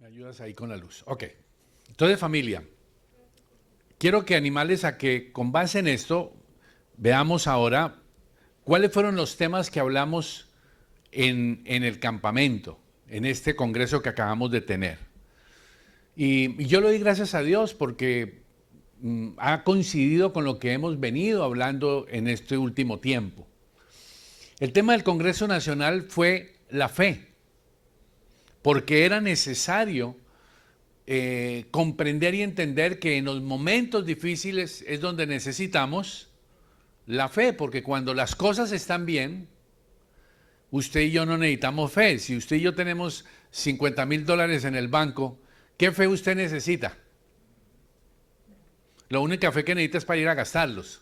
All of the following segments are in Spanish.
ayudas ahí con la luz. Ok. Entonces, familia, quiero que animarles a que con base en esto veamos ahora cuáles fueron los temas que hablamos en el campamento, en este congreso que acabamos de tener. Y yo le doy gracias a Dios porque ha coincidido con lo que hemos venido hablando en este último tiempo. El tema del Congreso Nacional fue la fe, porque era necesario comprender y entender que en los momentos difíciles es donde necesitamos la fe, porque cuando las cosas están bien, usted y yo no necesitamos fe. Si usted y yo tenemos $50,000 en el banco, ¿qué fe usted necesita? La única fe que necesita es para ir a gastarlos.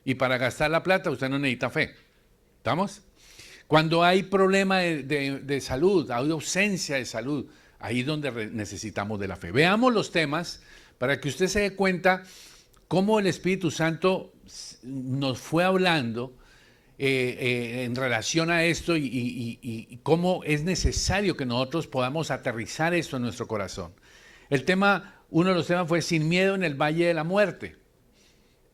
Y para gastar la plata usted no necesita fe. ¿Estamos? Cuando hay problema de salud, hay ausencia de salud, ahí es donde necesitamos de la fe. Veamos los temas para que usted se dé cuenta cómo el Espíritu Santo nos fue hablando en relación a esto y cómo es necesario que nosotros podamos aterrizar esto en nuestro corazón. Uno de los temas fue sin miedo en el valle de la muerte.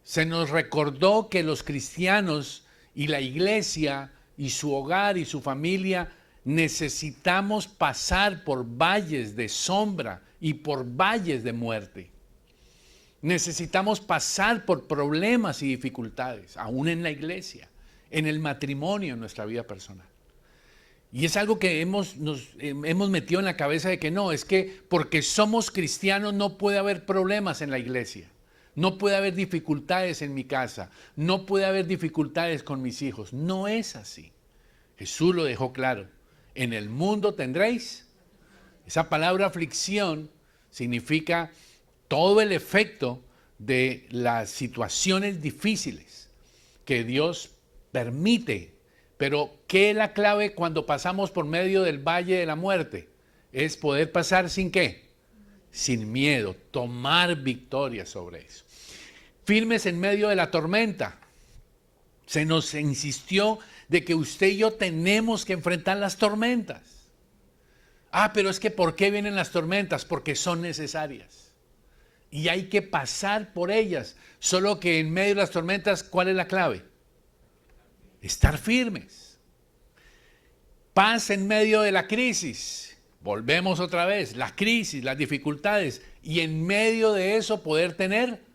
Se nos recordó que los cristianos y la iglesia y su hogar y su familia necesitamos pasar por valles de sombra y por valles de muerte. Necesitamos pasar por problemas y dificultades, aún en la iglesia, en el matrimonio, en nuestra vida personal. Y es algo que nos hemos metido en la cabeza de que no, es que porque somos cristianos no puede haber problemas en la iglesia. No puede haber dificultades en mi casa, no puede haber dificultades con mis hijos. No es así. Jesús lo dejó claro. En el mundo tendréis. Esa palabra aflicción significa todo el efecto de las situaciones difíciles que Dios permite. Pero ¿qué es la clave cuando pasamos por medio del valle de la muerte? Es poder pasar sin ¿qué? Sin miedo, tomar victoria sobre eso. Firmes en medio de la tormenta. Se nos insistió de que usted y yo tenemos que enfrentar las tormentas. Pero es que ¿por qué vienen las tormentas? Porque son necesarias. Y hay que pasar por ellas. Solo que en medio de las tormentas, ¿cuál es la clave? Estar firmes. Paz en medio de la crisis. Volvemos otra vez. La crisis, las dificultades. Y en medio de eso poder tener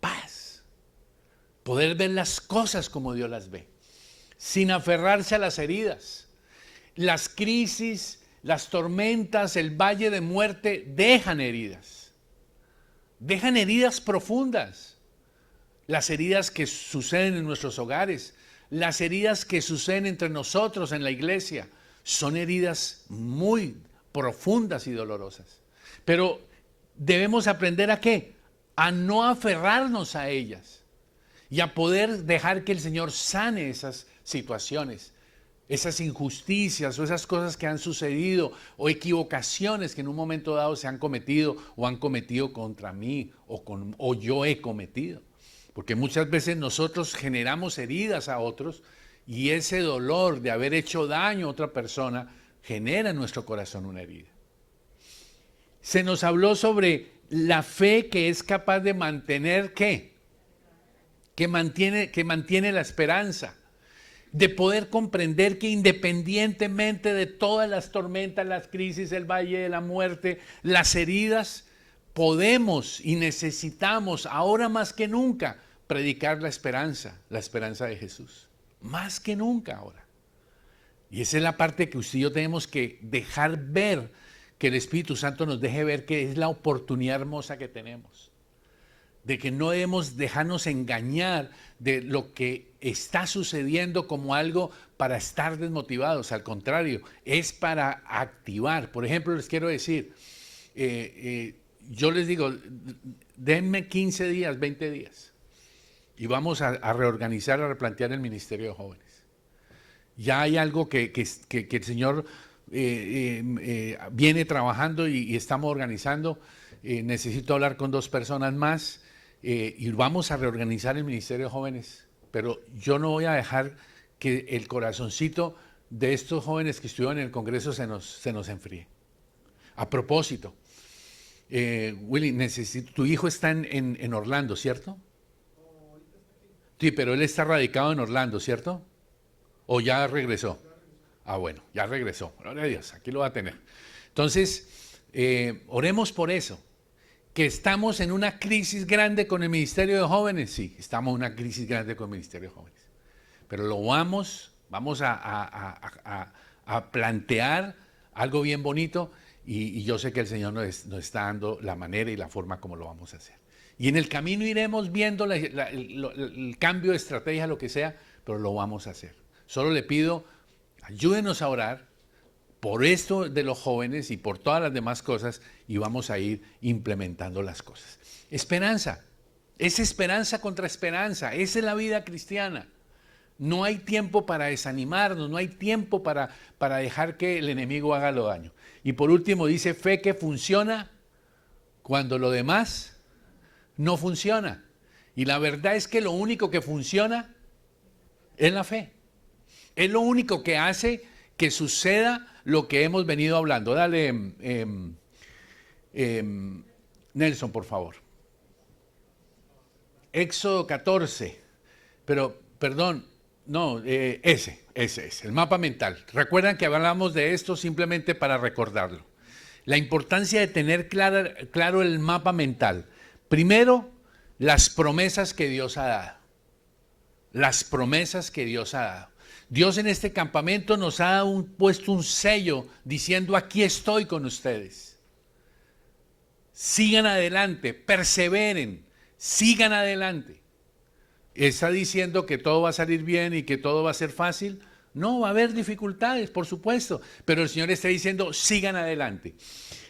paz. Poder ver las cosas como Dios las ve. Sin aferrarse a las heridas. Las crisis, las tormentas, el valle de muerte dejan heridas. Dejan heridas profundas. Las heridas que suceden en nuestros hogares, las heridas que suceden entre nosotros en la iglesia, son heridas muy profundas y dolorosas. Pero debemos aprender ¿a qué? A no aferrarnos a ellas y a poder dejar que el Señor sane esas situaciones, esas injusticias o esas cosas que han sucedido o equivocaciones que en un momento dado se han cometido o han cometido contra mí o yo he cometido. Porque muchas veces nosotros generamos heridas a otros y ese dolor de haber hecho daño a otra persona genera en nuestro corazón una herida. Se nos habló sobre la fe que es capaz de mantener ¿qué? Que mantiene la esperanza. De poder comprender que independientemente de todas las tormentas, las crisis, el valle de la muerte, las heridas, podemos y necesitamos ahora más que nunca predicar la esperanza de Jesús. Más que nunca ahora. Y esa es la parte que usted y yo tenemos que dejar ver, que el Espíritu Santo nos deje ver que es la oportunidad hermosa que tenemos. De que no debemos dejarnos engañar de lo que está sucediendo como algo para estar desmotivados. Al contrario, es para activar. Por ejemplo, les quiero decir, yo les digo, denme 15 días, 20 días. Y vamos a reorganizar, a replantear el Ministerio de Jóvenes. Ya hay algo que el Señor viene trabajando y estamos organizando. Necesito hablar con 2 personas más. Y vamos a reorganizar el Ministerio de Jóvenes, pero yo no voy a dejar que el corazoncito de estos jóvenes que estuvieron en el Congreso se nos enfríe. A propósito, Willy, tu hijo está en Orlando, ¿cierto? Sí, pero él está radicado en Orlando, ¿cierto? ¿O ya regresó? Ah, bueno, ya regresó. Gloria a Dios, aquí lo va a tener. Entonces, oremos por eso. ¿Que estamos en una crisis grande con el Ministerio de Jóvenes? Sí, estamos en una crisis grande con el Ministerio de Jóvenes. Pero lo vamos a plantear algo bien bonito y yo sé que el Señor nos está dando la manera y la forma como lo vamos a hacer. Y en el camino iremos viendo el cambio de estrategia, lo que sea, pero lo vamos a hacer. Solo le pido, ayúdenos a orar por esto de los jóvenes y por todas las demás cosas y vamos a ir implementando las cosas. Esperanza, es esperanza contra esperanza, esa es la vida cristiana. No hay tiempo para desanimarnos, no hay tiempo para dejar que el enemigo haga lo daño. Y por último dice fe que funciona cuando lo demás no funciona. Y la verdad es que lo único que funciona es la fe. Es lo único que hace que suceda lo que hemos venido hablando. Dale, Nelson, por favor. Éxodo 14, pero, perdón, no, ese es, el mapa mental. Recuerdan que hablamos de esto simplemente para recordarlo. La importancia de tener claro el mapa mental. Primero, las promesas que Dios ha dado. Las promesas que Dios ha dado. Dios en este campamento nos ha puesto un sello diciendo aquí estoy con ustedes. Sigan adelante, perseveren, sigan adelante. ¿Está diciendo que todo va a salir bien y que todo va a ser fácil? No, va a haber dificultades, por supuesto, pero el Señor está diciendo sigan adelante.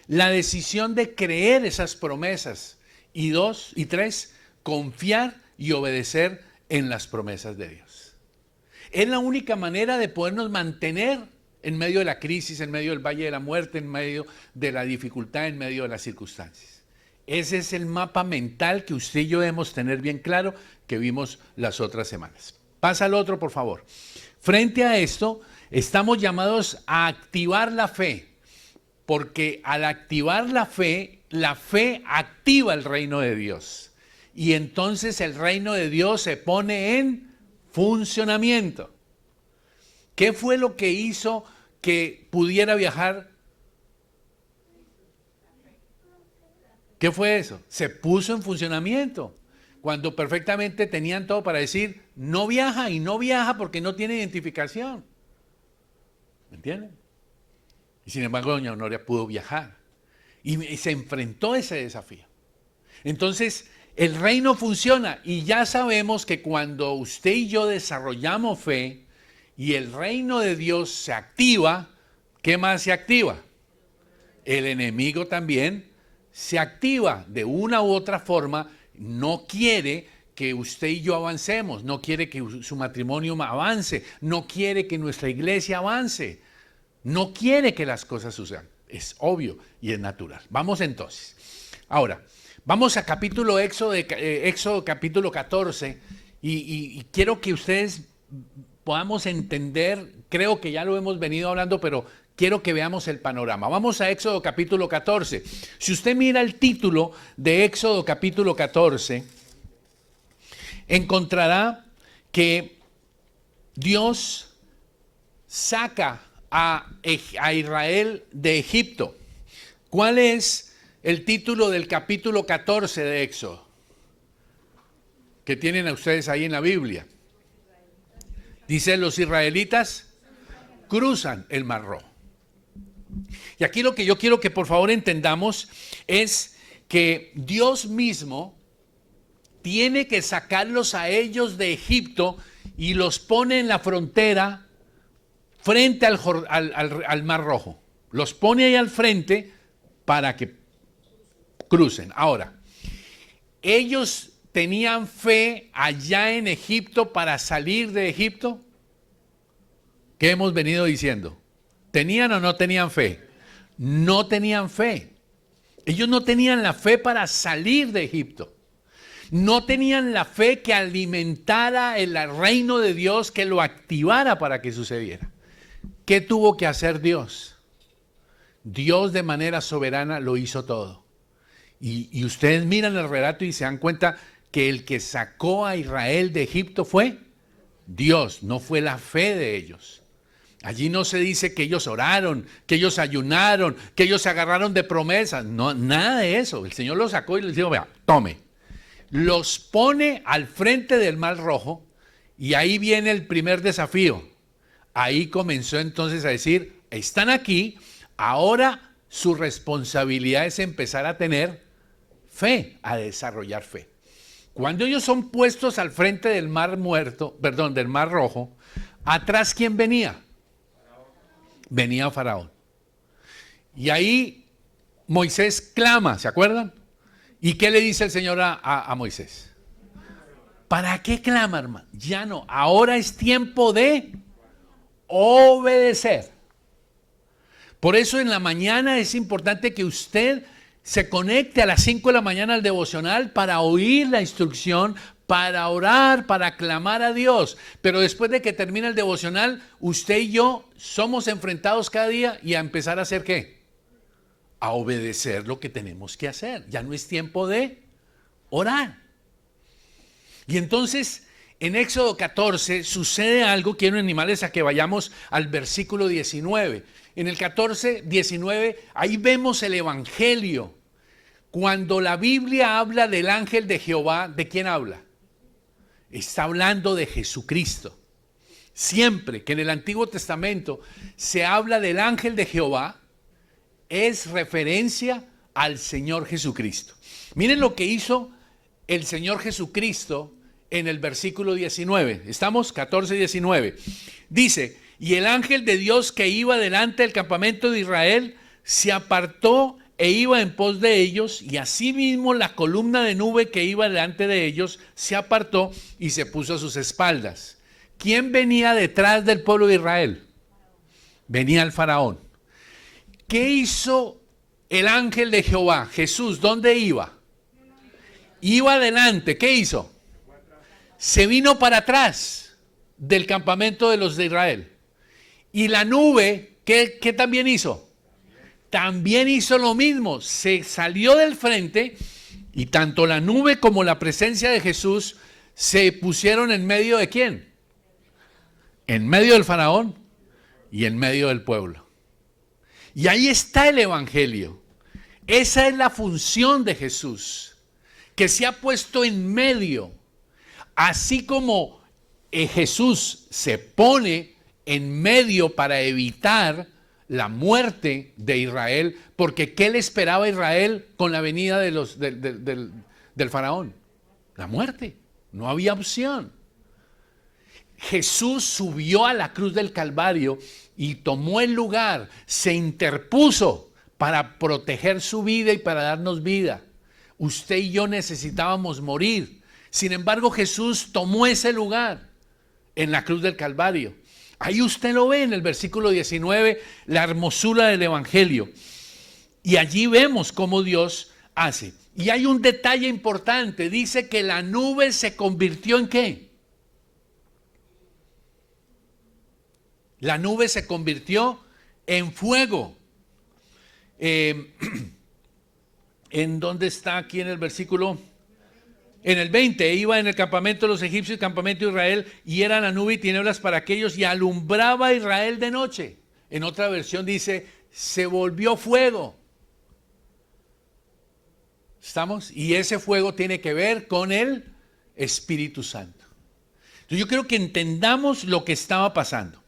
La decisión de creer esas promesas y 2 y 3, confiar y obedecer en las promesas de Dios. Es la única manera de podernos mantener en medio de la crisis, en medio del valle de la muerte, en medio de la dificultad, en medio de las circunstancias. Ese es el mapa mental que usted y yo debemos tener bien claro, que vimos las otras semanas. Pasa al otro, por favor. Frente a esto, estamos llamados a activar la fe, porque al activar la fe activa el reino de Dios. Y entonces el reino de Dios se pone en funcionamiento. ¿Qué fue lo que hizo que pudiera viajar? ¿Qué fue eso? Se puso en funcionamiento. Cuando perfectamente tenían todo para decir, no viaja y no viaja porque no tiene identificación. ¿Me entienden? Y sin embargo, doña Honoria pudo viajar. Y se enfrentó a ese desafío. Entonces, el reino funciona y ya sabemos que cuando usted y yo desarrollamos fe y el reino de Dios se activa, ¿qué más se activa? El enemigo también se activa de una u otra forma, no quiere que usted y yo avancemos, no quiere que su matrimonio avance, no quiere que nuestra iglesia avance, no quiere que las cosas sucedan. Es obvio y es natural. Vamos entonces. Ahora, vamos a Éxodo capítulo 14 y quiero que ustedes podamos entender, creo que ya lo hemos venido hablando, pero quiero que veamos el panorama. Vamos a Éxodo capítulo 14. Si usted mira el título de Éxodo capítulo 14, encontrará que Dios saca a Israel de Egipto. ¿Cuál es el título del capítulo 14 de Éxodo? Que tienen a ustedes ahí en la Biblia. Dice, los israelitas cruzan el Mar Rojo. Y aquí lo que yo quiero que por favor entendamos es que Dios mismo tiene que sacarlos a ellos de Egipto y los pone en la frontera frente al Mar Rojo. Los pone ahí al frente para que crucen. Ahora, ellos tenían fe allá en Egipto para salir de Egipto. ¿Qué hemos venido diciendo? ¿Tenían o no tenían fe? No tenían fe. Ellos no tenían la fe para salir de Egipto. No tenían la fe que alimentara el reino de Dios, que lo activara para que sucediera. ¿Qué tuvo que hacer Dios? Dios de manera soberana lo hizo todo. Y ustedes miran el relato y se dan cuenta que el que sacó a Israel de Egipto fue Dios, no fue la fe de ellos. Allí no se dice que ellos oraron, que ellos ayunaron, que ellos se agarraron de promesas. No, nada de eso. El Señor los sacó y les dijo, vea, tome. Los pone al frente del Mar Rojo y ahí viene el primer desafío. Ahí comenzó entonces a decir, están aquí, ahora su responsabilidad es empezar a tener fe, a desarrollar fe. Cuando ellos son puestos al frente del Mar Muerto, perdón, del Mar Rojo, atrás ¿quién venía? Venía Faraón. Y ahí Moisés clama, ¿se acuerdan? ¿Y qué le dice el Señor a Moisés? ¿Para qué clama, hermano? Ya no, ahora es tiempo de obedecer. Por eso en la mañana es importante que usted se conecte a las 5 de la mañana al devocional para oír la instrucción, para orar, para clamar a Dios. Pero después de que termine el devocional, usted y yo somos enfrentados cada día y a empezar a hacer ¿qué? A obedecer lo que tenemos que hacer. Ya no es tiempo de orar. Y entonces, en Éxodo 14 sucede algo, quiero animarles a que vayamos al versículo 19. En el 14, 19, ahí vemos el evangelio. Cuando la Biblia habla del ángel de Jehová, ¿de quién habla? Está hablando de Jesucristo. Siempre que en el Antiguo Testamento se habla del ángel de Jehová, es referencia al Señor Jesucristo. Miren lo que hizo el Señor Jesucristo en el versículo 19. ¿Estamos? 14, 19. Dice, y el ángel de Dios que iba delante del campamento de Israel se apartó e iba en pos de ellos, y asimismo la columna de nube que iba delante de ellos se apartó y se puso a sus espaldas. ¿Quién venía detrás del pueblo de Israel? Venía el faraón. ¿Qué hizo el ángel de Jehová? Jesús, ¿dónde iba? Iba adelante. ¿Qué hizo? Se vino para atrás del campamento de los de Israel. Y la nube, ¿qué también hizo? También hizo lo mismo. Se salió del frente y tanto la nube como la presencia de Jesús se pusieron en medio de ¿quién? En medio del faraón y en medio del pueblo. Y ahí está el evangelio. Esa es la función de Jesús, que se ha puesto en medio. Así como Jesús se pone en medio para evitar la muerte de Israel, porque ¿qué le esperaba a Israel con la venida de del faraón? La muerte. No había opción. Jesús subió a la cruz del Calvario y tomó el lugar, se interpuso para proteger su vida y para darnos vida. Usted y yo necesitábamos morir. Sin embargo, Jesús tomó ese lugar en la cruz del Calvario. Ahí usted lo ve en el versículo 19, la hermosura del evangelio. Y allí vemos cómo Dios hace. Y hay un detalle importante. Dice que la nube se convirtió ¿en qué? La nube se convirtió en fuego. ¿En dónde está aquí en el versículo? En el 20, iba en el campamento de los egipcios, el campamento de Israel, y era la nube y tinieblas para aquellos, y alumbraba a Israel de noche. En otra versión dice, se volvió fuego. ¿Estamos? Y ese fuego tiene que ver con el Espíritu Santo. Entonces yo creo que entendamos lo que estaba pasando.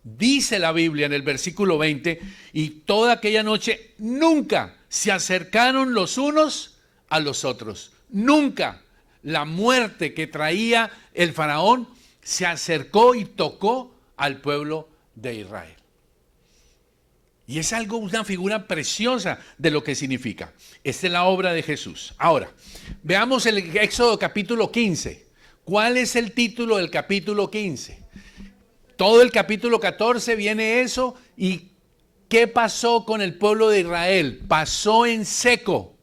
Dice la Biblia en el versículo 20, y toda aquella noche nunca se acercaron los unos a los otros. Nunca la muerte que traía el faraón se acercó y tocó al pueblo de Israel. Y es algo, una figura preciosa de lo que significa. Esta es la obra de Jesús. Ahora, veamos el Éxodo capítulo 15. ¿Cuál es el título del capítulo 15? Todo el capítulo 14 viene eso. ¿Y qué pasó con el pueblo de Israel? Pasó en seco.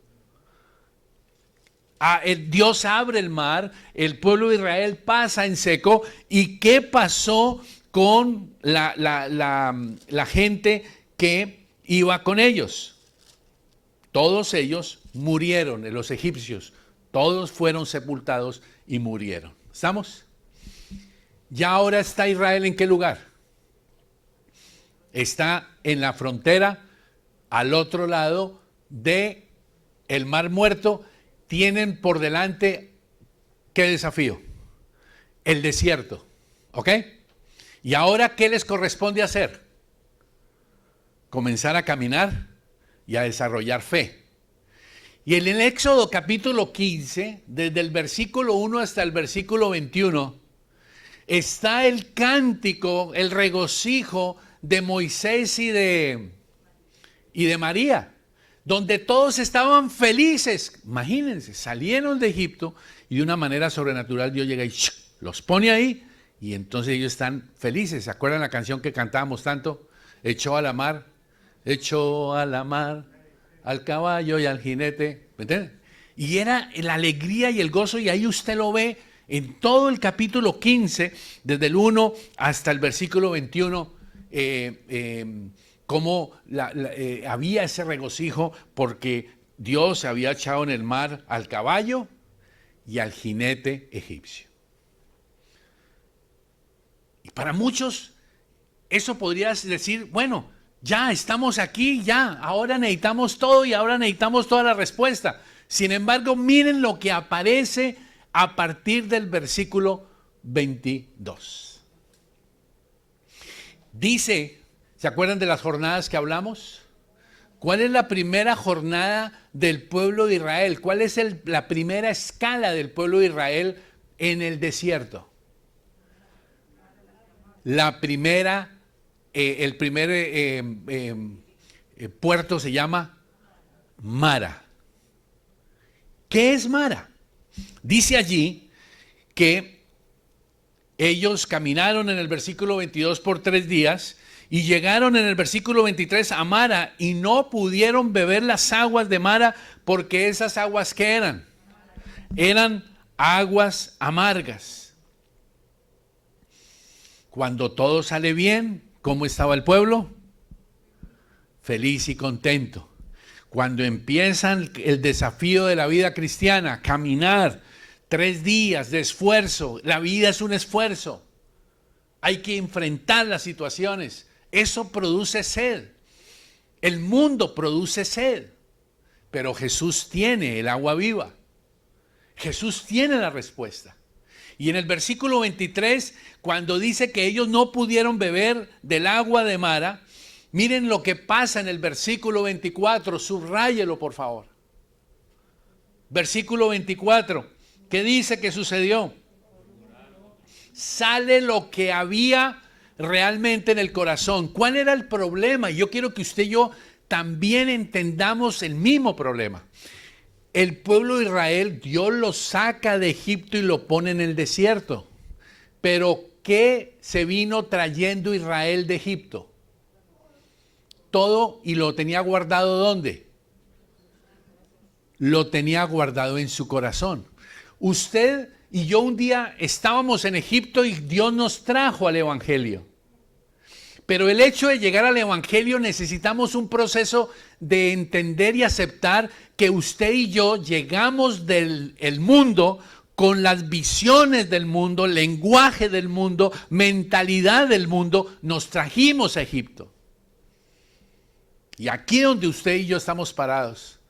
Dios abre el mar, el pueblo de Israel pasa en seco. ¿Y qué pasó con la gente que iba con ellos. Todos ellos murieron, los egipcios. Todos fueron sepultados y murieron. ¿Estamos? ¿Ya ahora está Israel en qué lugar? Está en la frontera, al otro lado de el Mar Muerto. Tienen por delante, ¿qué desafío? El desierto. ¿Ok? ¿Y ahora qué les corresponde hacer? Comenzar a caminar y a desarrollar fe. Y en el Éxodo capítulo 15, desde el versículo 1 hasta el versículo 21, está el cántico, el regocijo de Moisés y de María, donde todos estaban felices. Imagínense, salieron de Egipto y de una manera sobrenatural Dios llega y los pone ahí y entonces ellos están felices. ¿Se acuerdan la canción que cantábamos tanto? Echó a la mar, al caballo y al jinete. ¿Me entienden? Y era la alegría y el gozo, y ahí usted lo ve en todo el capítulo 15, desde el 1 hasta el versículo 21, cómo había ese regocijo porque Dios había echado en el mar al caballo y al jinete egipcio. Y para muchos eso podría decir, bueno, ya estamos aquí, ya, ahora necesitamos todo y ahora necesitamos toda la respuesta. Sin embargo, miren lo que aparece a partir del versículo 22. Dice, ¿se acuerdan de las jornadas que hablamos? ¿Cuál es la primera jornada del pueblo de Israel? ¿Cuál es la primera escala del pueblo de Israel en el desierto? La primera, el primer puerto se llama Mara. ¿Qué es Mara? Dice allí que ellos caminaron en el versículo 22 por 3 días y llegaron en el versículo 23 a Mara y no pudieron beber las aguas de Mara porque esas aguas, ¿qué eran? Eran aguas amargas. Cuando todo sale bien, ¿cómo estaba el pueblo? Feliz y contento. Cuando empiezan el desafío de la vida cristiana, caminar 3 días de esfuerzo, la vida es un esfuerzo. Hay que enfrentar las situaciones. Eso produce sed. El mundo produce sed. Pero Jesús tiene el agua viva. Jesús tiene la respuesta. Y en el versículo 23, cuando dice que ellos no pudieron beber del agua de Mara, miren lo que pasa en el versículo 24, subráyelo por favor. Versículo 24, ¿qué dice que sucedió? Sale lo que había realmente en el corazón. ¿Cuál era el problema? Yo quiero que usted y yo también entendamos el mismo problema. El pueblo de Israel, Dios lo saca de Egipto y lo pone en el desierto. Pero ¿qué se vino trayendo Israel de Egipto? Todo, y lo tenía guardado ¿dónde? Lo tenía guardado en su corazón. Usted y yo un día estábamos en Egipto y Dios nos trajo al Evangelio. Pero el hecho de llegar al Evangelio necesitamos un proceso de entender y aceptar que usted y yo llegamos del mundo con las visiones del mundo, lenguaje del mundo, mentalidad del mundo, nos trajimos a Egipto. Y aquí donde usted y yo estamos parados,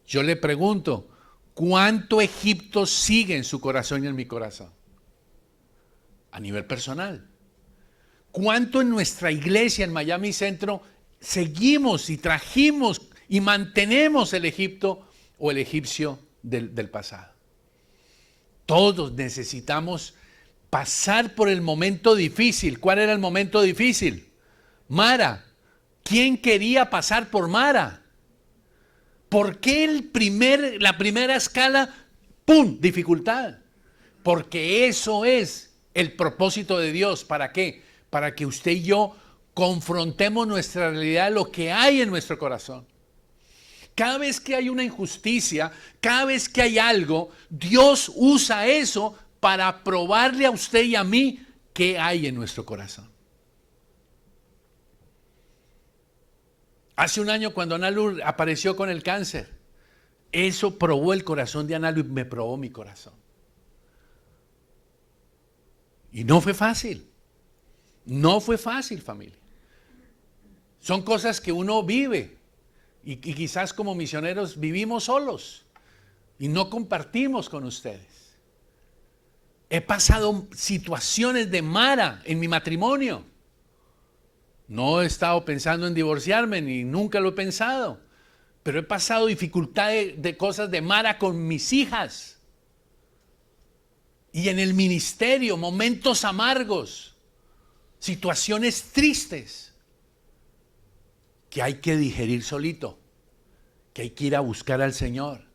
yo le pregunto, ¿cuánto Egipto sigue en su corazón y en mi corazón? A nivel personal. ¿Cuánto en nuestra iglesia en Miami Centro seguimos y trajimos y mantenemos el Egipto o el egipcio del pasado? Todos necesitamos pasar por el momento difícil. ¿Cuál era el momento difícil? Mara. ¿Quién quería pasar por Mara? ¿Por qué la primera escala? ¡Pum! Dificultad. Porque eso es el propósito de Dios. ¿Para qué? Para que usted y yo confrontemos nuestra realidad, lo que hay en nuestro corazón. Cada vez que hay una injusticia, cada vez que hay algo, Dios usa eso para probarle a usted y a mí qué hay en nuestro corazón. Hace un año cuando Ana Lu apareció con el cáncer, eso probó el corazón de Ana Lu y me probó mi corazón. Y no fue fácil. No fue fácil, familia. Son cosas que uno vive y quizás como misioneros vivimos solos y no compartimos con ustedes. He pasado situaciones de Mara en mi matrimonio. No he estado pensando en divorciarme, ni nunca lo he pensado, pero he pasado dificultades de cosas de Mara con mis hijas. Y en el ministerio, momentos amargos, situaciones tristes, que hay que digerir solito, que hay que ir a buscar al Señor.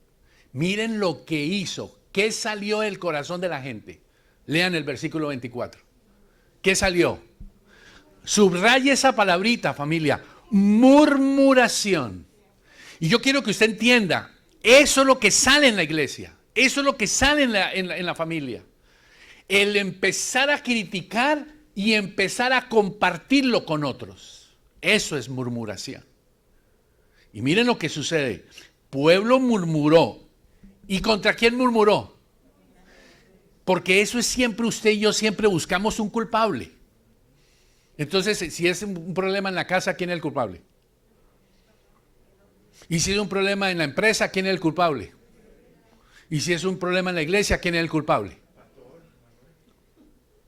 Miren lo que hizo, qué salió del corazón de la gente. Lean el versículo 24. ¿Qué salió? Subraye esa palabrita, familia, murmuración. Y yo quiero que usted entienda, eso es lo que sale en la iglesia, eso es lo que sale en la familia. El empezar a criticar y empezar a compartirlo con otros. Eso es murmuración. Y miren lo que sucede. Pueblo murmuró. ¿Y contra quién murmuró? Porque eso es siempre usted y yo siempre buscamos un culpable. Entonces, si es un problema en la casa, ¿quién es el culpable? Y si es un problema en la empresa, ¿quién es el culpable? Y si es un problema en la iglesia, ¿quién es el culpable?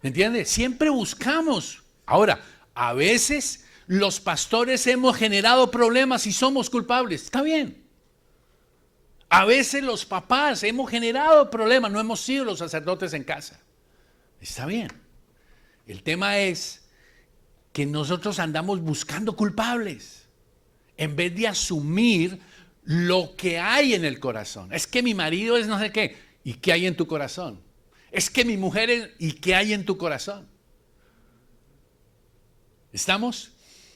¿Entiende? Siempre buscamos. Ahora, a veces los pastores hemos generado problemas y somos culpables. Está bien. A veces los papás hemos generado problemas, no hemos sido los sacerdotes en casa. Está bien. El tema es que nosotros andamos buscando culpables en vez de asumir lo que hay en el corazón. Es que mi marido es no sé qué. ¿Y qué hay en tu corazón? Es que mi mujer es... ¿Y qué hay en tu corazón? ¿Estamos?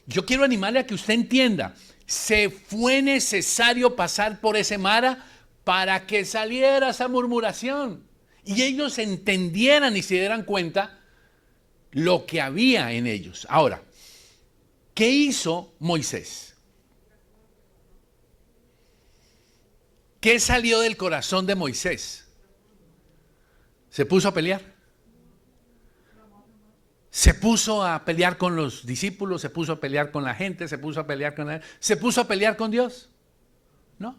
Yo quiero animarle a que usted entienda. Se fue necesario pasar por ese Mara para que saliera esa murmuración. Y ellos entendieran y se dieran cuenta lo que había en ellos. Ahora, ¿qué hizo Moisés? ¿Qué salió del corazón de Moisés? ¿Se puso a pelear? ¿Se puso a pelear con los discípulos? ¿Se puso a pelear con la gente? ¿Se puso a pelear con Dios? No.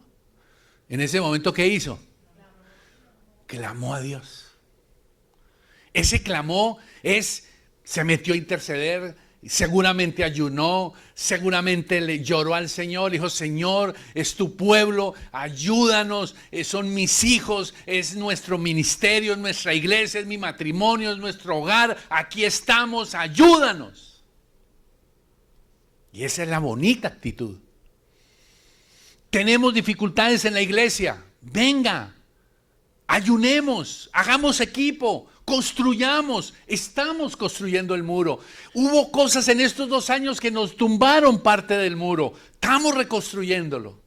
En ese momento, ¿qué hizo? Clamó a Dios. Ese clamó se metió a interceder, seguramente ayunó, seguramente le lloró al Señor, dijo: Señor, es tu pueblo, ayúdanos, son mis hijos, es nuestro ministerio, es nuestra iglesia, es mi matrimonio, es nuestro hogar, aquí estamos, ayúdanos. Y esa es la bonita actitud. Tenemos dificultades en la iglesia, venga, ayunemos, hagamos equipo, construyamos, estamos construyendo el muro. Hubo cosas en estos 2 años que nos tumbaron parte del muro, estamos reconstruyéndolo.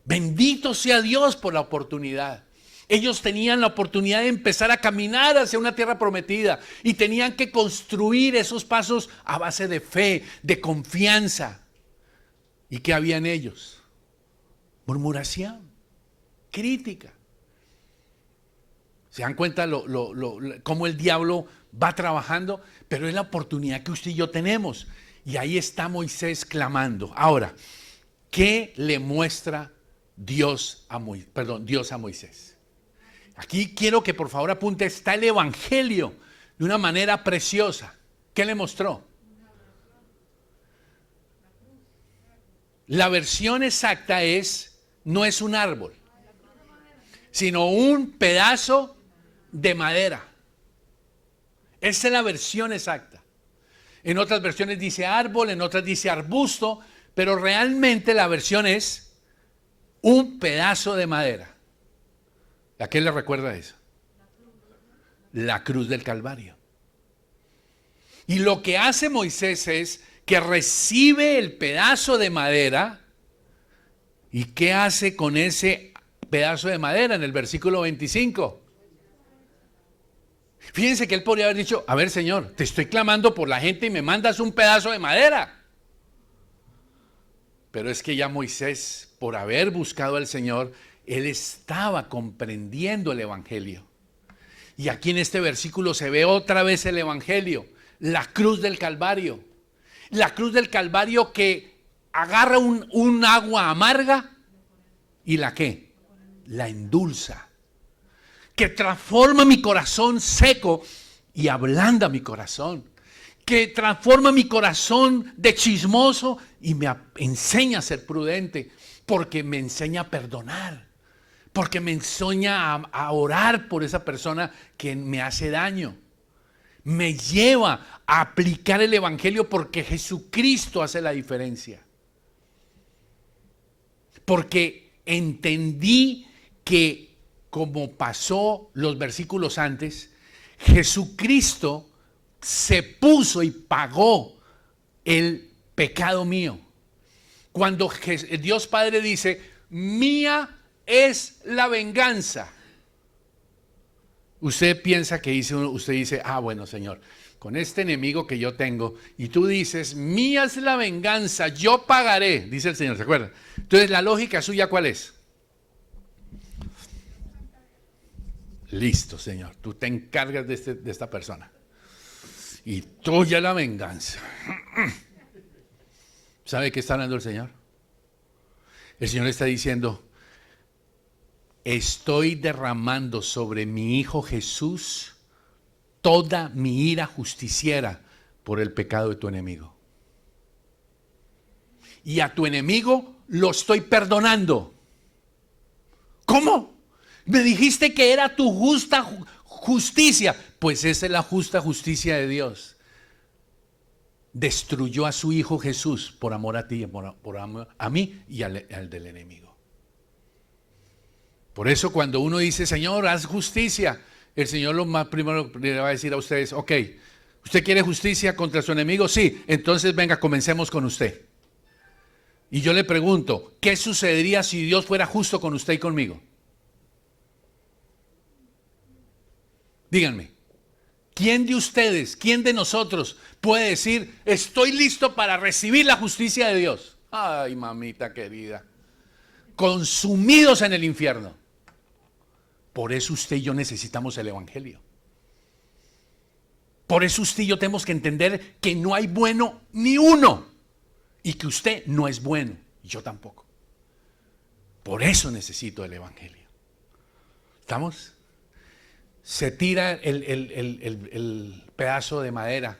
Bendito sea Dios por la oportunidad. Ellos tenían la oportunidad de empezar a caminar hacia una tierra prometida y tenían que construir esos pasos a base de fe, de confianza. ¿Y qué había en ellos? Murmuración, crítica. ¿Se dan cuenta cómo el diablo va trabajando? Pero es la oportunidad que usted y yo tenemos. Y ahí está Moisés clamando. Ahora, ¿qué le muestra Dios a Moisés? Aquí quiero que por favor apunte, está el Evangelio de una manera preciosa. ¿Qué le mostró? La versión exacta no es un árbol, sino un pedazo de madera. Esa es la versión exacta. En otras versiones dice árbol, en otras dice arbusto, pero realmente la versión es un pedazo de madera. ¿A qué le recuerda eso? La cruz del Calvario. Y lo que hace Moisés es que recibe el pedazo de madera. ¿Y qué hace con ese pedazo de madera en el versículo 25? Fíjense que él podría haber dicho: a ver, Señor, te estoy clamando por la gente y me mandas un pedazo de madera. Pero es que ya Moisés, por haber buscado al Señor, él estaba comprendiendo el Evangelio. Y aquí en este versículo se ve otra vez el Evangelio, la cruz del Calvario. La cruz del Calvario que agarra un agua amarga y la ¿qué? La endulza. Que transforma mi corazón seco y ablanda mi corazón. Que transforma mi corazón de chismoso y me enseña a ser prudente. Porque me enseña a perdonar. Porque me enseña a orar por esa persona que me hace daño. Me lleva a aplicar el Evangelio porque Jesucristo hace la diferencia. Porque entendí que, como pasó los versículos antes, Jesucristo se puso y pagó el pecado mío. Cuando Dios Padre dice, mía es la venganza. Usted piensa que usted dice, bueno, Señor, con este enemigo que yo tengo, y tú dices, mía es la venganza, yo pagaré, dice el Señor, ¿se acuerdan? Entonces, la lógica suya, ¿cuál es? Listo, Señor, tú te encargas de esta persona. Y tuya la venganza. ¿Sabe qué está hablando el Señor? El Señor está diciendo, estoy derramando sobre mi Hijo Jesús toda mi ira justiciera por el pecado de tu enemigo. Y a tu enemigo lo estoy perdonando. ¿Cómo? Me dijiste que era tu justa justicia. Pues esa es la justa justicia de Dios. Destruyó a su Hijo Jesús por amor a ti, por amor a mí y al del enemigo. Por eso cuando uno dice, Señor, haz justicia, el Señor lo más primero le va a decir a ustedes, ok, ¿usted quiere justicia contra su enemigo? Sí, entonces venga, comencemos con usted. Y yo le pregunto, ¿qué sucedería si Dios fuera justo con usted y conmigo? Díganme, ¿quién de ustedes, quién de nosotros puede decir, estoy listo para recibir la justicia de Dios? Ay, mamita querida, consumidos en el infierno. Por eso usted y yo necesitamos el Evangelio. Por eso usted y yo tenemos que entender que no hay bueno ni uno. Y que usted no es bueno. Y yo tampoco. Por eso necesito el Evangelio. ¿Estamos? Se tira el pedazo de madera.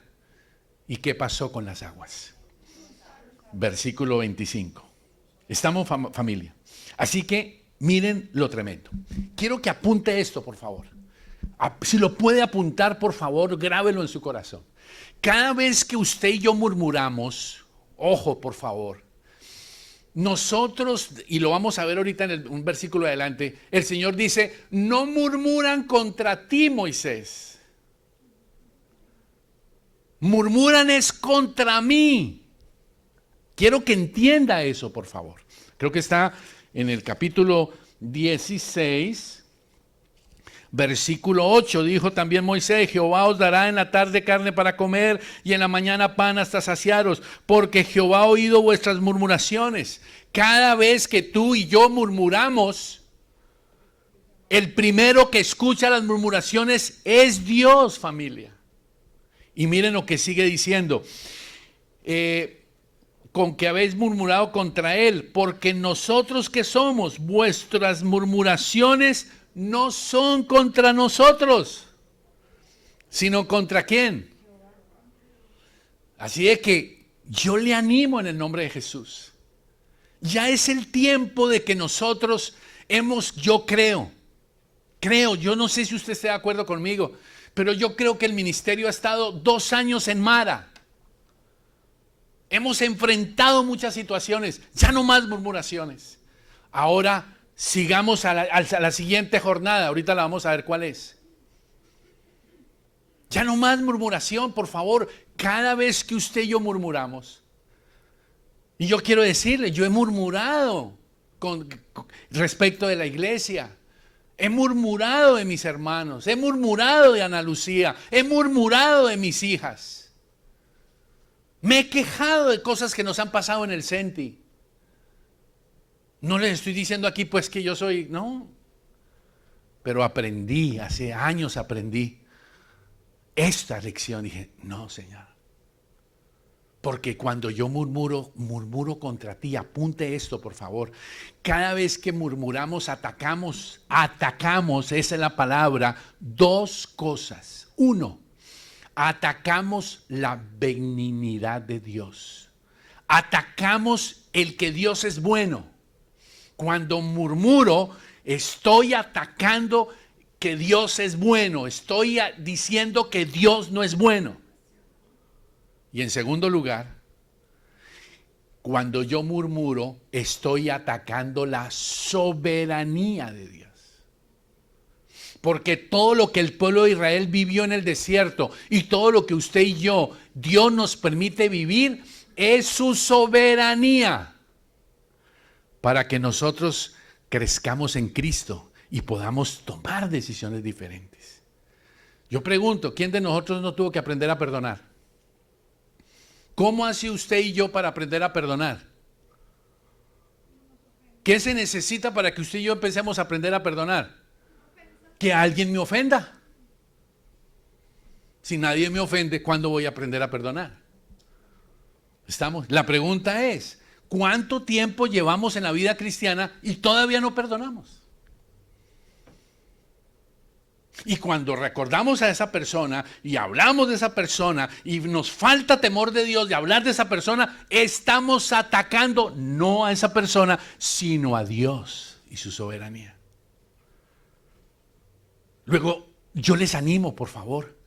¿Y qué pasó con las aguas? Versículo 25. Estamos familia. Así que miren lo tremendo. Quiero que apunte esto, por favor. Si lo puede apuntar, por favor, grábelo en su corazón. Cada vez que usted y yo murmuramos, ojo, por favor, nosotros, y lo vamos a ver ahorita en un versículo adelante, el Señor dice, no murmuran contra ti, Moisés. Murmuran es contra mí. Quiero que entienda eso, por favor. Creo que está en el capítulo 16, versículo 8, dijo también Moisés, Jehová os dará en la tarde carne para comer y en la mañana pan hasta saciaros, porque Jehová ha oído vuestras murmuraciones. Cada vez que tú y yo murmuramos, el primero que escucha las murmuraciones es Dios, familia. Y miren lo que sigue diciendo. Con que habéis murmurado contra él, porque nosotros que somos, vuestras murmuraciones no son contra nosotros, sino contra quién. Así es que yo le animo en el nombre de Jesús. Ya es el tiempo de que nosotros yo creo, yo no sé si usted está de acuerdo conmigo, pero yo creo que el ministerio ha estado 2 años en Mara. Hemos enfrentado muchas situaciones, ya no más murmuraciones. Ahora sigamos a la siguiente jornada, ahorita la vamos a ver cuál es. Ya no más murmuración, por favor. Cada vez que usted y yo murmuramos, y yo quiero decirle, yo he murmurado respecto de la iglesia. He murmurado de mis hermanos, he murmurado de Ana Lucía, he murmurado de mis hijas. Me he quejado de cosas que nos han pasado en el CENTI. No les estoy diciendo aquí pues que yo soy, no. Pero aprendí, hace años aprendí esta lección. Dije, no, Señor. Porque cuando yo murmuro contra ti, apunte esto, por favor. Cada vez que murmuramos, atacamos, esa es la palabra, dos cosas. Uno, atacamos la benignidad de Dios. Atacamos el que Dios es bueno. Cuando murmuro, estoy atacando que Dios es bueno. Estoy diciendo que Dios no es bueno. Y en segundo lugar, cuando yo murmuro, estoy atacando la soberanía de Dios. Porque todo lo que el pueblo de Israel vivió en el desierto y todo lo que usted y yo, Dios nos permite vivir, es su soberanía. Para que nosotros crezcamos en Cristo y podamos tomar decisiones diferentes. Yo pregunto, ¿quién de nosotros no tuvo que aprender a perdonar? ¿Cómo hace usted y yo para aprender a perdonar? ¿Qué se necesita para que usted y yo empecemos a aprender a perdonar? Que alguien me ofenda. Si nadie me ofende, ¿cuándo voy a aprender a perdonar? ¿Estamos? La pregunta es, ¿cuánto tiempo llevamos en la vida cristiana y todavía no perdonamos? Y cuando recordamos a esa persona y hablamos de esa persona y nos falta temor de Dios de hablar de esa persona, estamos atacando no a esa persona, sino a Dios y su soberanía. Luego, yo les animo, por favor.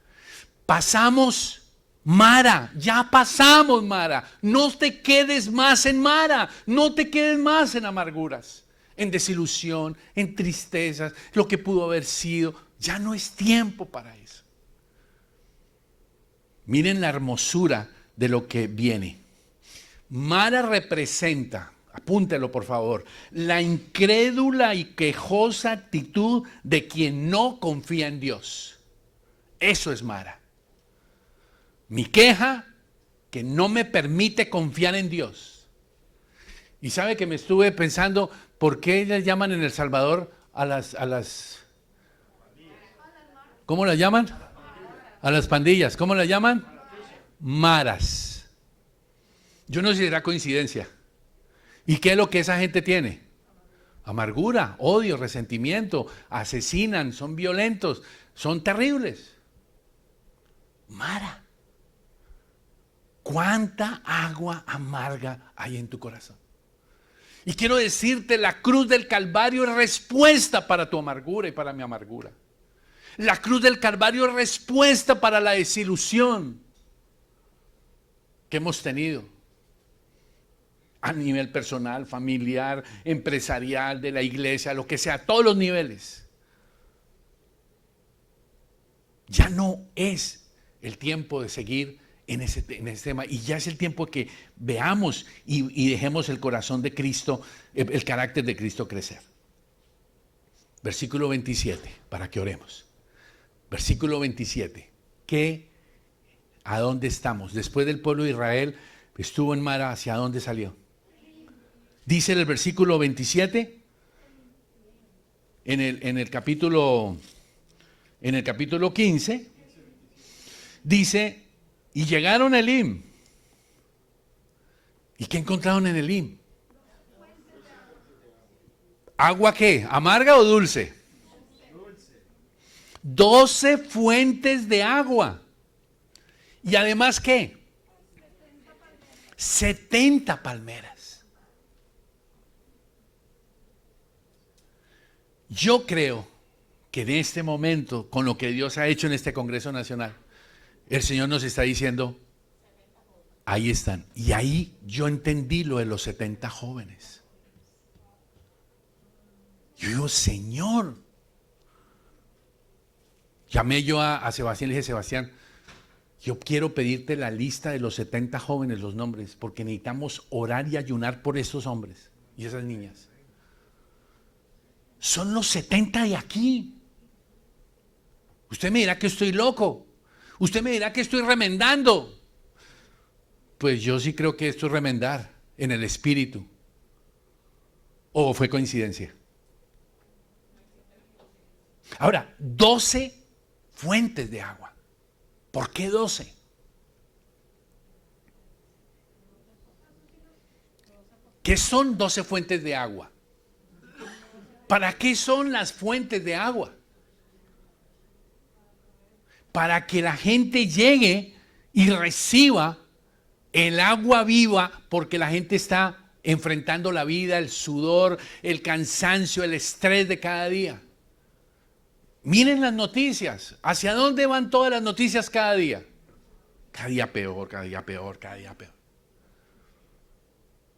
Pasamos Mara, ya pasamos Mara. No te quedes más en Mara, no te quedes más en amarguras, en desilusión, en tristezas, lo que pudo haber sido. Ya no es tiempo para eso. Miren la hermosura de lo que viene. Mara representa, apúntelo por favor, la incrédula y quejosa actitud de quien no confía en Dios. Eso es Mara. Mi queja que no me permite confiar en Dios. Y sabe que me estuve pensando, ¿por qué les llaman en El Salvador a las ¿cómo las llaman? A las pandillas. ¿Cómo las llaman? Maras. Yo no sé si será coincidencia. ¿Y qué es lo que esa gente tiene? Amargura, odio, resentimiento, asesinan, son violentos, son terribles. Mara. ¿Cuánta agua amarga hay en tu corazón? Y quiero decirte, la cruz del Calvario es respuesta para tu amargura y para mi amargura. La cruz del Calvario es respuesta para la desilusión que hemos tenido a nivel personal, familiar, empresarial, de la iglesia, lo que sea, a todos los niveles. Ya no es el tiempo de seguir en ese tema, y ya es el tiempo que veamos y dejemos el corazón de Cristo, el carácter de Cristo crecer. Versículo 27, para que oremos. Versículo 27, ¿a dónde estamos? Después del pueblo de Israel estuvo en Mara, ¿hacia dónde salió? Dice en el versículo 27, en el capítulo 15, dice, y llegaron a Elim. ¿Y qué encontraron en Elim? ¿Agua qué? ¿Amarga o dulce? 12 fuentes de agua. ¿Y además qué? 70 palmeras. Yo creo que en este momento, con lo que Dios ha hecho en este Congreso Nacional, el Señor nos está diciendo, ahí están. Y ahí yo entendí lo de los 70 jóvenes. Yo digo, Señor. Llamé yo a Sebastián y le dije, Sebastián, yo quiero pedirte la lista de los 70 jóvenes, los nombres, porque necesitamos orar y ayunar por esos hombres y esas niñas. Son los 70 de aquí. Usted me dirá que estoy loco. Usted me dirá que estoy remendando. Pues yo sí creo que esto es remendar en el espíritu. ¿O fue coincidencia? Ahora, 12 fuentes de agua. ¿Por qué 12? ¿Qué son 12 fuentes de agua? ¿Para qué son las fuentes de agua? Para que la gente llegue y reciba el agua viva, porque la gente está enfrentando la vida, el sudor, el cansancio, el estrés de cada día. Miren las noticias. ¿Hacia dónde van todas las noticias cada día? Cada día peor, cada día peor, cada día peor.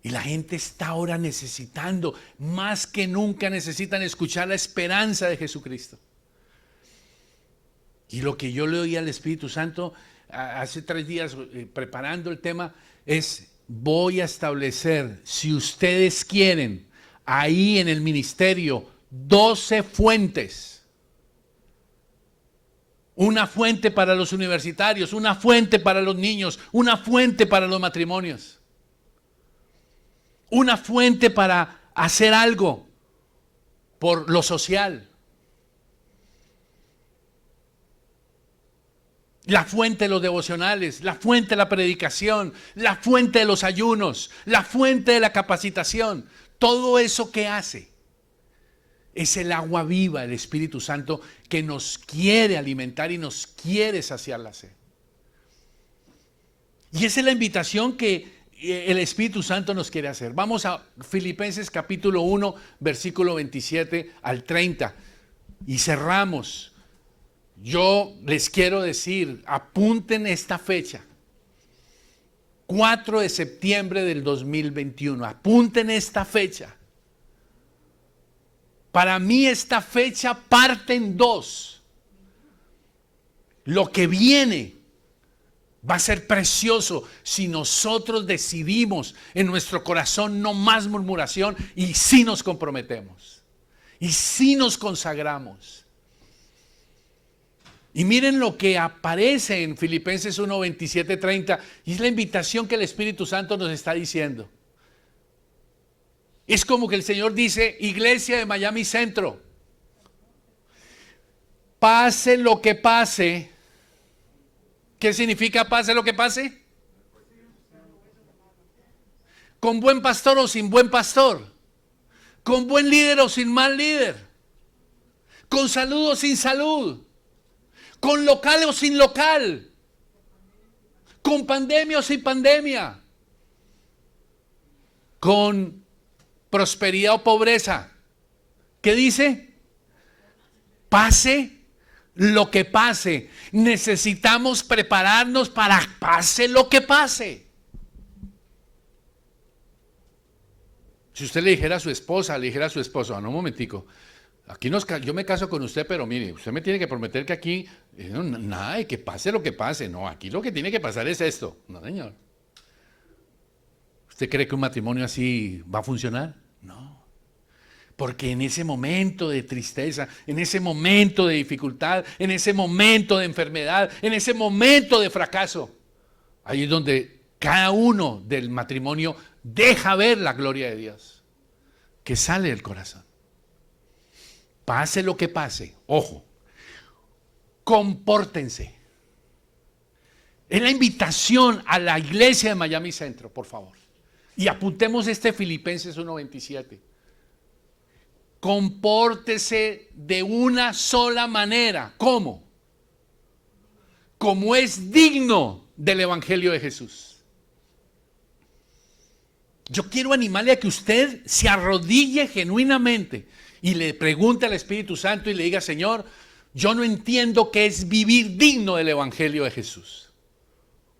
Y la gente está ahora necesitando, más que nunca necesitan escuchar la esperanza de Jesucristo. Y lo que yo le oí al Espíritu Santo hace 3 días preparando el tema es: voy a establecer, si ustedes quieren, ahí en el ministerio, 12 fuentes. Una fuente para los universitarios, una fuente para los niños, una fuente para los matrimonios. Una fuente para hacer algo por lo social. La fuente de los devocionales, la fuente de la predicación, la fuente de los ayunos, la fuente de la capacitación. Todo eso que hace es el agua viva, el Espíritu Santo, que nos quiere alimentar y nos quiere saciar la sed. Y esa es la invitación que el Espíritu Santo nos quiere hacer. Vamos a Filipenses capítulo 1, versículo 27 al 30. Y cerramos. Yo les quiero decir, apunten esta fecha. 4 de septiembre del 2021. Apunten esta fecha. Para mí esta fecha parte en 2. Lo que viene va a ser precioso si nosotros decidimos en nuestro corazón no más murmuración y sí nos comprometemos. Y sí nos consagramos. Y miren lo que aparece en Filipenses 1, 27, 30. Y es la invitación que el Espíritu Santo nos está diciendo. Es como que el Señor dice: iglesia de Miami Centro, pase lo que pase. ¿Qué significa pase lo que pase? Con buen pastor o sin buen pastor. Con buen líder o sin mal líder. Con salud o sin salud. Con local o sin local. Con pandemia o sin pandemia. Con prosperidad o pobreza. ¿Qué dice? Pase lo que pase. Necesitamos prepararnos para pase lo que pase. Si usted le dijera a su esposa, le dijera a su esposo: no, un momentico, aquí yo me caso con usted, pero mire, usted me tiene que prometer que aquí nada de que pase lo que pase. No, aquí lo que tiene que pasar es esto. No, señor. ¿Usted cree que un matrimonio así va a funcionar? No. Porque en ese momento de tristeza, en ese momento de dificultad, en ese momento de enfermedad, en ese momento de fracaso, ahí es donde cada uno del matrimonio deja ver la gloria de Dios, que sale del corazón. Pase lo que pase, ojo, compórtense. Es la invitación a la iglesia de Miami Centro, por favor. Y apuntemos Filipenses 1:27. Compórtese de una sola manera. ¿Cómo? Como es digno del Evangelio de Jesús. Yo quiero animarle a que usted se arrodille genuinamente y le pregunte al Espíritu Santo y le diga: Señor, yo no entiendo qué es vivir digno del Evangelio de Jesús.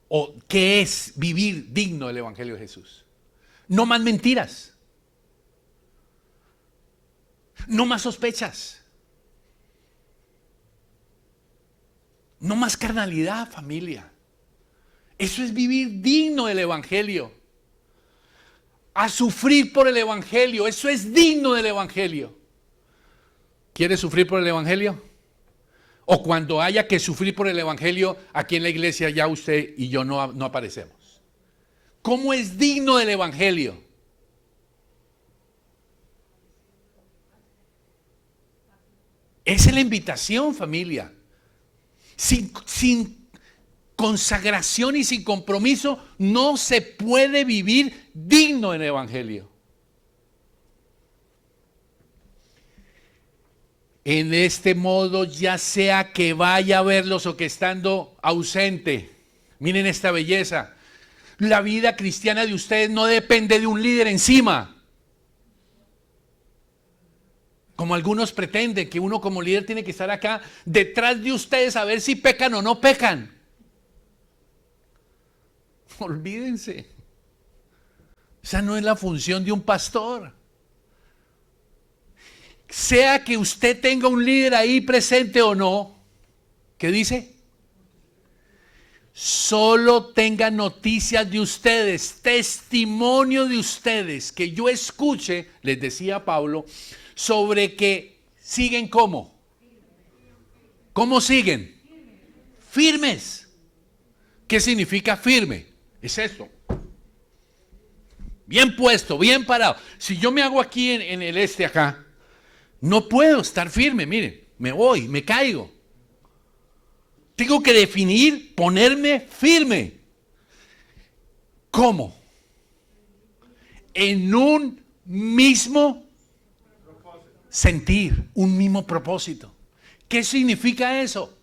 O qué es vivir digno del Evangelio de Jesús. No más mentiras. No más sospechas. No más carnalidad, familia. Eso es vivir digno del Evangelio. A sufrir por el Evangelio. Eso es digno del Evangelio. ¿Quiere sufrir por el Evangelio? O cuando haya que sufrir por el Evangelio, aquí en la iglesia ya usted y yo no aparecemos. ¿Cómo es digno del Evangelio? Esa es la invitación, familia. Sin consagración y sin compromiso no se puede vivir digno en el Evangelio. En este modo, ya sea que vaya a verlos o que estando ausente, miren esta belleza. La vida cristiana de ustedes no depende de un líder encima. Como algunos pretenden que uno como líder tiene que estar acá detrás de ustedes a ver si pecan o no pecan. Olvídense. Esa no es la función de un pastor. Sea que usted tenga un líder ahí presente o no, ¿qué dice? Solo tenga noticias de ustedes, testimonio de ustedes, que yo escuche, les decía Pablo, sobre que siguen ¿cómo? ¿Cómo siguen? Firmes. ¿Qué significa firme? Es esto. Bien puesto, bien parado. Si yo me hago aquí en el acá, no puedo estar firme, miren, me voy, me caigo. Tengo que definir, ponerme firme. ¿Cómo? En un mismo sentir, un mismo propósito. ¿Qué significa eso?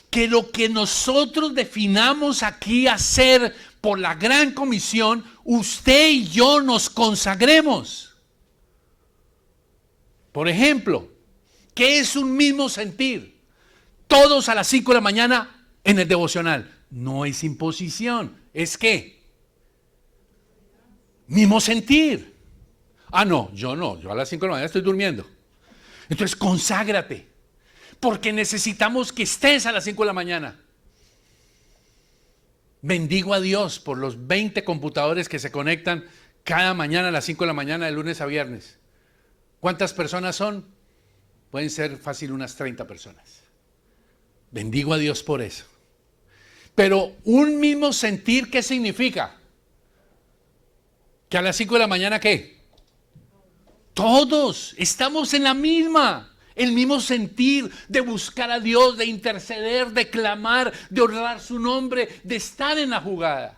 Que lo que nosotros definamos aquí hacer por la gran comisión, usted y yo nos consagremos. Por ejemplo, ¿qué es un mismo sentir? Todos a las 5 de la mañana en el devocional. No es imposición, es que mismo sentir. Ah, no, yo a las 5 de la mañana estoy durmiendo. Entonces conságrate, porque necesitamos que estés a las 5 de la mañana. Bendigo a Dios por los 20 computadores que se conectan cada mañana a las 5 de la mañana de lunes a viernes. ¿Cuántas personas son? Pueden ser fácil unas 30 personas. Bendigo a Dios por eso. Pero un mismo sentir, ¿qué significa? Que a las 5 de la mañana, ¿qué? Todos estamos en la misma, el mismo sentir de buscar a Dios, de interceder, de clamar, de honrar su nombre, de estar en la jugada.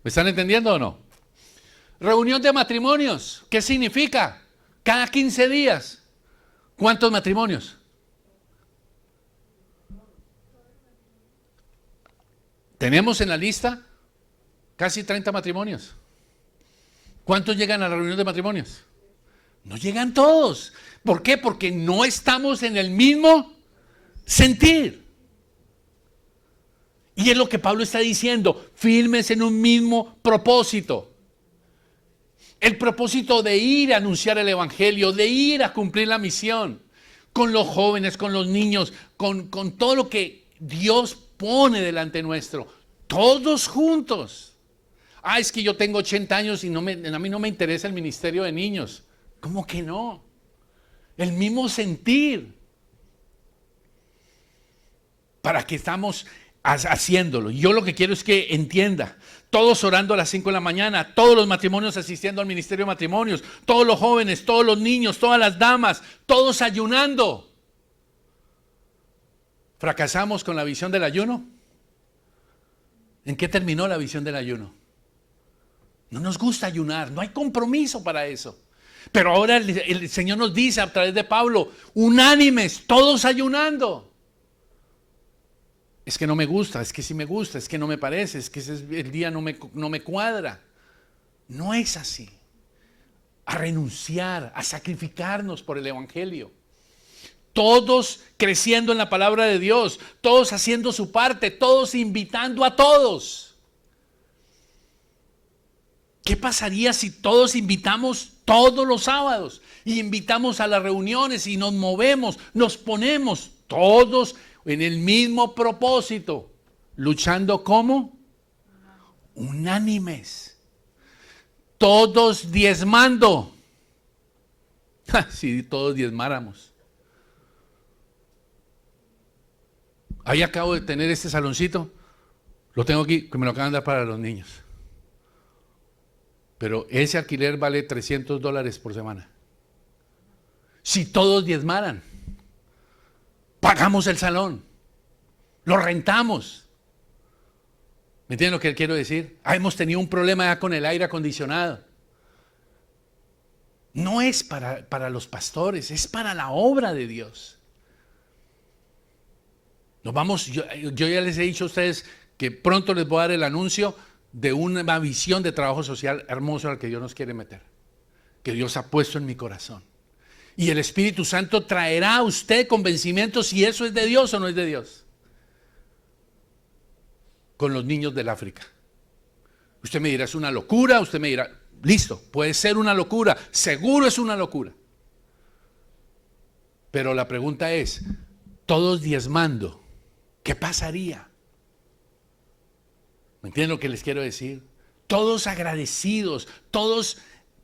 ¿Me están entendiendo o no? Reunión de matrimonios, ¿qué significa? Cada 15 días. ¿Cuántos matrimonios? Tenemos en la lista casi 30 matrimonios. ¿Cuántos llegan a la reunión de matrimonios? No llegan todos. ¿Por qué? Porque no estamos en el mismo sentir. Y es lo que Pablo está diciendo, firmes en un mismo propósito. El propósito de ir a anunciar el evangelio, de ir a cumplir la misión, con los jóvenes, con los niños, con todo lo que Dios pone delante nuestro, todos juntos. Ah, es que yo tengo 80 años y a mí no me interesa el ministerio de niños. ¿Cómo que no? El mismo sentir. ¿Para qué estamos haciéndolo? Yo lo que quiero es que entienda. Todos orando a las 5 de la mañana, todos los matrimonios asistiendo al ministerio de matrimonios, todos los jóvenes, todos los niños, todas las damas, todos ayunando. ¿Fracasamos con la visión del ayuno? ¿En qué terminó la visión del ayuno? No nos gusta ayunar, no hay compromiso para eso. Pero ahora el Señor nos dice a través de Pablo, unánimes, todos ayunando. Es que no me gusta, es que sí me gusta, es que no me parece, es que el día no me cuadra. No es así. A renunciar, a sacrificarnos por el evangelio. Todos creciendo en la palabra de Dios, todos haciendo su parte, todos invitando a todos. ¿Qué pasaría si todos invitamos todos los sábados y invitamos a las reuniones y nos movemos, nos ponemos todos en el mismo propósito, luchando como unánimes, todos diezmando? Si todos diezmáramos. Ahí acabo de tener este saloncito, lo tengo aquí, que me lo acaban de dar para los niños. Pero ese alquiler vale $300 por semana. Si todos diezmaran, pagamos el salón, lo rentamos. ¿Me entienden lo que quiero decir? Hemos tenido un problema ya con el aire acondicionado. No es para los pastores, es para la obra de Dios. Nos vamos, yo ya les he dicho a ustedes que pronto les voy a dar el anuncio de una visión de trabajo social hermoso al que Dios nos quiere meter, que Dios ha puesto en mi corazón. Y el Espíritu Santo traerá a usted convencimiento si eso es de Dios o no es de Dios. Con los niños del África. Usted me dirá, es una locura, usted me dirá, listo, puede ser una locura, seguro es una locura. Pero la pregunta es, todos diezmando, ¿qué pasaría? ¿Me entienden lo que les quiero decir? Todos agradecidos, todos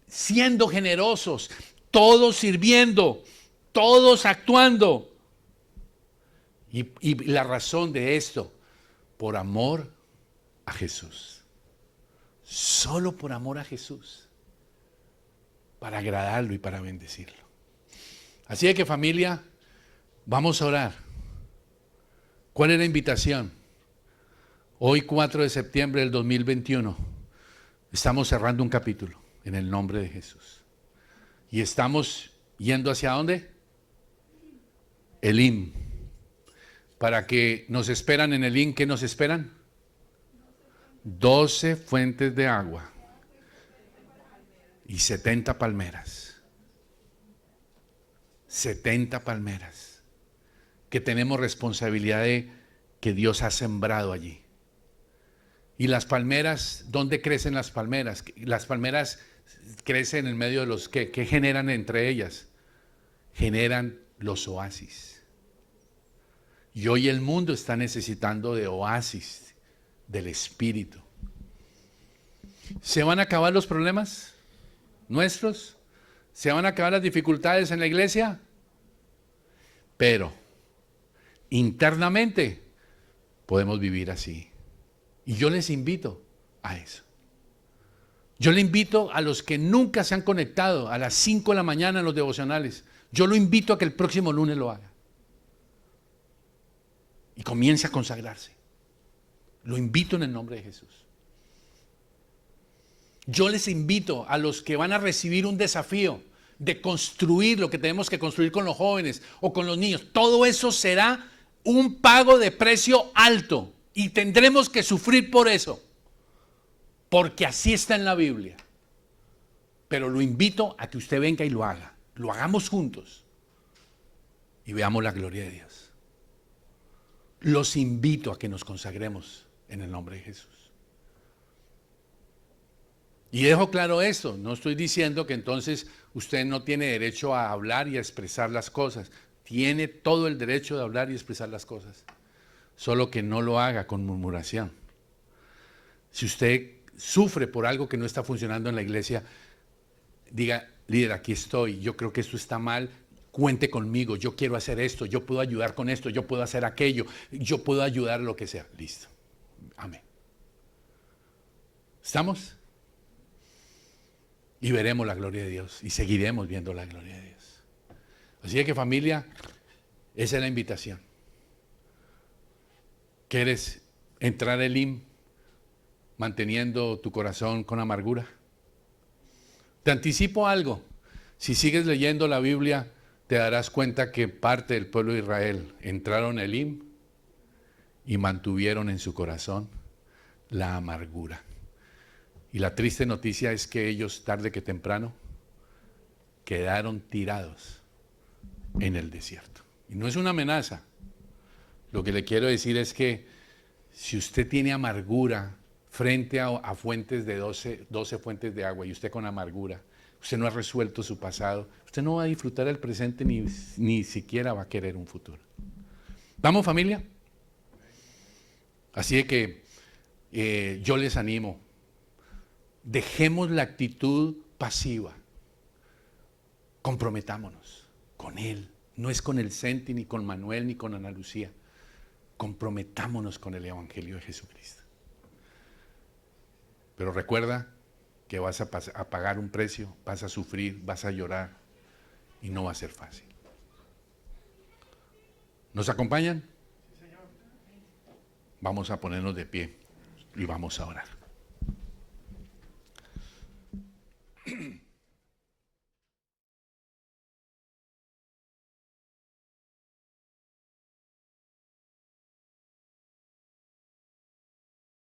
siendo generosos, todos sirviendo, todos actuando. Y la razón de esto, por amor a Jesús. Solo por amor a Jesús. Para agradarlo y para bendecirlo. Así que familia, vamos a orar. ¿Cuál es la invitación? Hoy 4 de septiembre del 2021 estamos cerrando un capítulo en el nombre de Jesús. Y estamos yendo ¿hacia dónde? Elim. Para que nos esperan en Elim, ¿qué nos esperan? 12 fuentes de agua y 70 palmeras. 70 palmeras. Que tenemos responsabilidad de que Dios ha sembrado allí. Y las palmeras, ¿dónde crecen las palmeras? Las palmeras crecen en medio de los que generan entre ellas. Generan los oasis. Y hoy el mundo está necesitando de oasis del Espíritu. ¿Se van a acabar los problemas nuestros? ¿Se van a acabar las dificultades en la iglesia? Pero internamente podemos vivir así. Y yo les invito a eso. Yo le invito a los que nunca se han conectado a las 5 de la mañana en los devocionales. Yo lo invito a que el próximo lunes lo haga. Y comience a consagrarse. Lo invito en el nombre de Jesús. Yo les invito a los que van a recibir un desafío de construir lo que tenemos que construir con los jóvenes o con los niños. Todo eso será un pago de precio alto. Y tendremos que sufrir por eso, porque así está en la Biblia. Pero lo invito a que usted venga y lo haga. Lo hagamos juntos y veamos la gloria de Dios. Los invito a que nos consagremos en el nombre de Jesús. Y dejo claro esto, no estoy diciendo que entonces usted no tiene derecho a hablar y a expresar las cosas. Tiene todo el derecho de hablar y expresar las cosas. Solo que no lo haga con murmuración. Si usted sufre por algo que no está funcionando en la iglesia, diga, líder, aquí estoy, yo creo que esto está mal, cuente conmigo, yo quiero hacer esto, yo puedo ayudar con esto, yo puedo hacer aquello, yo puedo ayudar lo que sea. Listo. Amén. ¿Estamos? Y veremos la gloria de Dios y seguiremos viendo la gloria de Dios. Así que familia, esa es la invitación. ¿Quieres entrar al Elim manteniendo tu corazón con amargura? Te anticipo algo. Si sigues leyendo la Biblia, te darás cuenta que parte del pueblo de Israel entraron al Elim y mantuvieron en su corazón la amargura. Y la triste noticia es que ellos, tarde que temprano, quedaron tirados en el desierto. Y no es una amenaza. Lo que le quiero decir es que si usted tiene amargura frente a fuentes de 12 fuentes de agua y usted con amargura, usted no ha resuelto su pasado, usted no va a disfrutar el presente ni siquiera va a querer un futuro. ¿Vamos, familia? Así que yo les animo, dejemos la actitud pasiva, comprometámonos con Él, no es con el Senti, ni con Manuel, ni con Ana Lucía. Comprometámonos con el Evangelio de Jesucristo. Pero recuerda que vas a pagar un precio, vas a sufrir, vas a llorar, y no va a ser fácil. ¿Nos acompañan? Vamos a ponernos de pie y vamos a orar.